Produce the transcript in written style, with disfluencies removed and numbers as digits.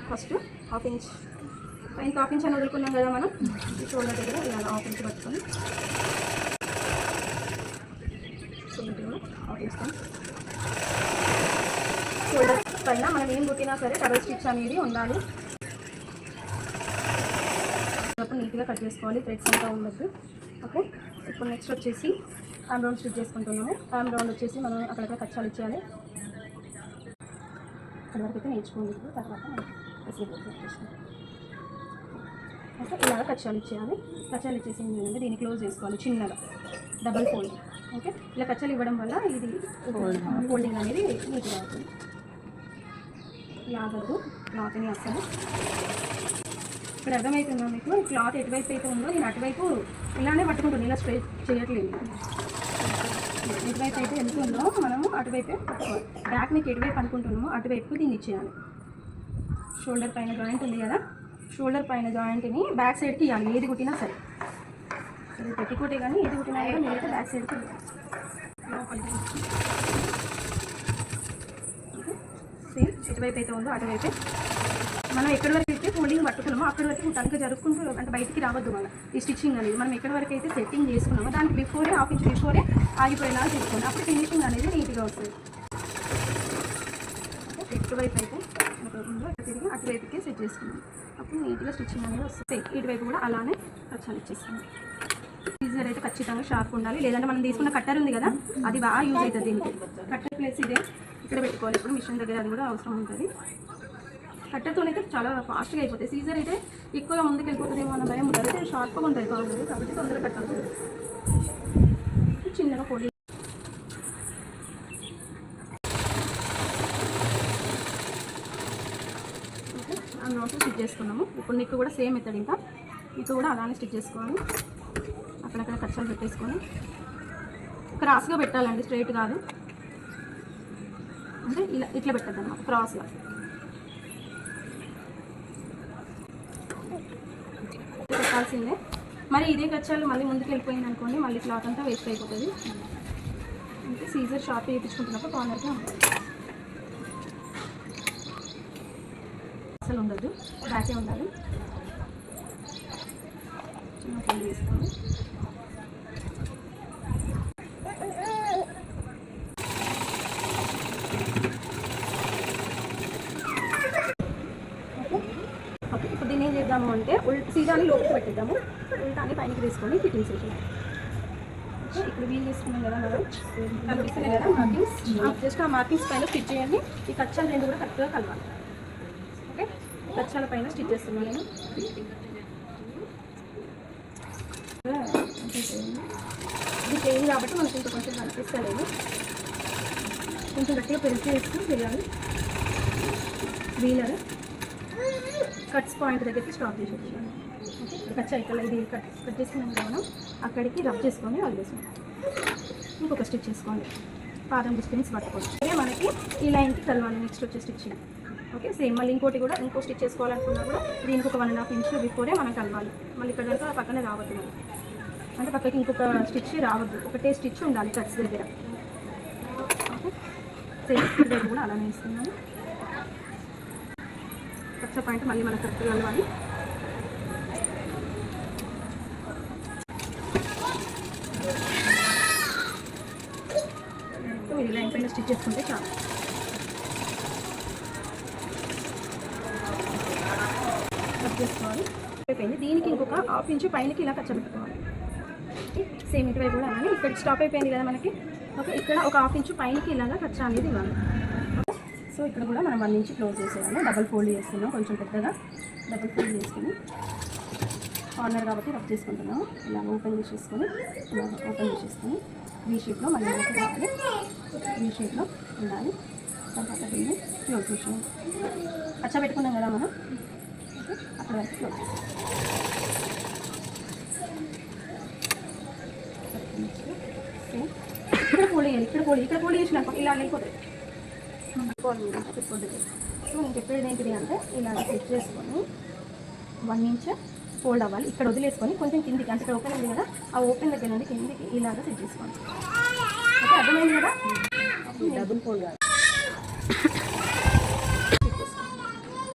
First half inch పైన half inch అని వదులుకున్నాం కదా మనం. ఈ షోల్డర్ దగ్గర ఇలా హాఫ్ ఇంచ్ పట్టుకొని హాఫ్ ఇంచ్ షోల్డర్ పైన మనం ఏం కుట్టినా సరే డబల్ స్టిచ్ అనేది ఉండాలి. అప్పుడు నీట్గా కట్ చేసుకోవాలి, థ్రెడ్స్ అంతా ఉండద్దు. ఓకే, ఇప్పుడు నెక్స్ట్ వచ్చేసి ఆమ్ రౌండ్ స్టిచ్ చేసుకుంటున్నాము. ఆమ్ రౌండ్ వచ్చేసి మనం అక్కడక్కడ కచ్చాలు ఇచ్చేయాలి. అక్కడ వరకు అయితే నేర్చుకోండి. తర్వాత ఓకే, ఇలాగ కచ్చాలు ఇచ్చేయాలి. కచ్చాలు ఇచ్చేసి ఏంటంటే దీన్ని క్లోజ్ చేసుకోవాలి చిన్నగా, డబల్ ఫోల్డ్. ఓకే, ఇలా కచ్చాలు ఇవ్వడం వల్ల ఇది ఫోల్డింగ్ అనేది నీట్గా అవుతుంది. లాగద్దు క్లాత్ని అసలు. ఇక్కడ అర్థమవుతుందో మీకు, క్లాత్ ఎటువైపు అయితే ఉందో నేను అటువైపు ఇలానే పట్టుకుంటుంది, ఇలా స్ట్రైట్ చేయట్లేదు. ఎటువైపు అయితే ఎంత ఉందో మనము అటువైపే పట్టుకోవాలి. బ్యాక్ మీకు ఎటువైపు అనుకుంటున్నామో అటువైపు దీన్ని ఇచ్చేయాలి. షోల్డర్ పైన జాయింట్ ఉంది కదా, షోల్డర్ పైన జాయింట్ని బ్యాక్ సైడ్కి ఇవ్వాలి. ఏది కుట్టినా సరే, ఇది పెట్టికోటే కానీ ఏది కుట్టినా కూడా మీరైతే బ్యాక్ సైడ్కి సేమ్ ఎటువైపు అయితే ఉందో అటువైపే మనం ఎక్కడి వరకు అయితే ఫోల్డింగ్ పట్టుకున్నామో అక్కడి వరకు టంక జరుపుకుంటూ అంటే బయటికి రావద్దు. మన ఈ స్టిచ్చింగ్ అనేది మనం ఎక్కడి వరకు అయితే సెట్టింగ్ చేసుకున్నామో దానికి బిఫోరే హాఫ్ ఇంచ్ బిఫోరే ఆగిపోయేలాగా చేసుకోండి. అప్పుడు ఫినిషింగ్ అనేది నీట్గా వస్తుంది. ఎటువైపు అయితే ఉందో తిరిగి అటువైపుకే సెట్ చేసుకున్నాం, అప్పుడు నీట్గా స్టిచ్చింగ్ అనేది వస్తుంది. ఇటువైపు కూడా అలానే కచ్చాలు ఇచ్చేస్తాం. సీజర్ అయితే ఖచ్చితంగా షార్ప్ ఉండాలి, లేదంటే మనం తీసుకున్న కట్టర్ ఉంది కదా అది బాగా యూజ్ అవుతుంది. దీనికి కట్టర్ ప్లేస్ ఇదే ఇక్కడ పెట్టుకోవాలి. ఇప్పుడు మిషన్ దగ్గర అది కూడా అవసరం ఉంటుంది. కట్టర్తో అయితే చాలా ఫాస్ట్గా అయిపోతాయి. సీజర్ అయితే ఎక్కువగా ముందుకు వెళ్ళిపోతుందేమో అన్న భయం ఉంటుంది. అయితే షార్ప్గా ఉంటుంది కావాలి కాబట్టి తొందరగా కట్ అవుతుంది. చిన్నగా పొడి అందులో స్టిచ్ చేసుకున్నాము. ఇప్పుడు నీకు కూడా సేమ్ మెథడ్, ఇంకా నీకు కూడా అలానే స్టిచ్ చేసుకోవాలి. అక్కడక్కడ కచ్చాలు పెట్టేసుకొని క్రాస్గా పెట్టాలండి, స్ట్రైట్ కాదు. అంటే ఇలా ఇట్లా పెట్టద్దు అన్నమాట, క్రాస్గా పెట్టాల్సిందే. మరి ఇదే కచ్చాలు మళ్ళీ ముందుకు వెళ్ళిపోయింది అనుకోండి, మళ్ళీ క్లాత్ అంతా వేస్ట్ అయిపోతుంది. అంటే సీజర్ షార్ప్ చేయించుకుంటున్నప్పుడు కార్నర్గా ఉంటుంది, అసలు ఉండదు, బ్యాకే ఉండాలి. చిన్న ఫోల్డ్ చేసుకోండి. ఇప్పుడు దీన్ని ఏం చేద్దాము అంటే సీదాని లోపలికి పెట్టిద్దాము, ఉల్టాని పైనకి తీసుకొని ఫిట్టింగ్స్ వేసాము. ఇప్పుడు వీల్ తీసుకున్నాం కదా మనం, కనిపిస్తున్నాయి కదా మార్కింగ్స్, జస్ట్ ఆ మార్కింగ్స్ పైన స్టిచ్ చేయండి. ఈ కచ్చాలు రెండు కూడా కరెక్ట్గా కలవాలి. ఓకే, కచ్చాల పైన స్టిచ్ చేస్తున్నాను నేను. ఇది ప్లెయిన్ కాబట్టి మనకి ఇంకా కొంచెం కనిపిస్తలేదు, కొంచెం గట్టిగా పెరిగి వేసుకుని చేయాలి. వీలర్ కట్స్ పాయింట్ దగ్గరికి స్టాప్ చేసి వచ్చాను. ఓకే, కచ్చా ఇక్కడ ఇది కట్ చేసుకున్నాం కదా మనం, అక్కడికి రబ్ చేసుకొని వదిలేసాం. ఇంకొక స్టిచ్ చేసుకోండి, పాదం డిస్టెన్స్ పట్టుకోండి. అదే మనకి ఈ లైన్కి కలవాలి. నెక్స్ట్ వచ్చే స్టిచ్చింగ్. ఓకే, సేమ్ మళ్ళీ ఇంకోటి కూడా ఇంకో స్టిచ్ చేసుకోవాలనుకున్నా కూడా దీనికి ఒక 1.5 ఇంచ్ బిఫోరే మనం కలవాలి. మళ్ళీ ఇక్కడ వరకు పక్కనే రావద్దు, అంటే పక్కకి ఇంకొక స్టిచ్ రావద్దు, ఒకటే స్టిచ్ ఉండాలి కట్స్ దగ్గర. ఓకే, సేమ్ దగ్గర కూడా అలానే ఇస్తున్నాను. కచ్చా పాయింట్ మళ్ళీ మనకు కరెక్ట్గా కలవాలి. మీరు లైన్ పైన స్టిచ్ చేసుకుంటే చాలు. కట్ చేసుకోవాలి. అయిపోయింది. దీనికి ఇంకొక హాఫ్ ఇంచు పైనకి ఇలా కచ్చబెట్టుకోవాలి. సేమ్ ఇటువైపు కూడా అలానే ఇక్కడ స్టాప్ అయిపోయింది కదా మనకి. ఓకే, ఇక్కడ ఒక హాఫ్ ఇంచు పైనకి ఇలాగా కచ్చా అనేది ఇవ్వాలి. సో ఇక్కడ కూడా మనం 1 ఇంచ్ క్లోజ్ చేసేయాలి. డబల్ ఫోల్డ్ చేస్తున్నాం, కొంచెం పెద్దగా డబల్ ఫోల్డ్ చేసుకుని కార్నర్ కాబట్టి రబ్ చేసుకుంటున్నాం. ఇలా ఓపెన్ చేసేసుకొని ఇలా ఓపెన్ చేసేసుకొని వీ షేప్లో మళ్ళీ రావాలి. వీ షేప్లో ఉండాలి. తర్వాత దీన్ని క్లోజ్ చేసాం. కచ్చా పెట్టుకున్నాం కదా మనం, అక్కడ వరకు క్లోజ్ చేసాం. ఇక్కడ ఫోల్డ్ చేయాలి, ఇక్కడ ఫోల్డ్ చేసినాక ఇలా లేకపోతే సో నేను చెప్పేది ఏంటిది అంటే ఇలా సెట్ చేసుకొని 1 ఇంచ్ ఫోల్డ్ అవ్వాలి. ఇక్కడ వదిలేసుకొని కొంచెం కిందికి, అంటే ఇక్కడ ఓపెన్ ఉంది కదా, ఆ ఓపెన్ దగ్గర నుండి కిందికి ఇలాగా సెట్ చేసుకోండి. ఓకే, అర్థమైంది కదా. డబుల్ ఫోల్డ్ కాదు.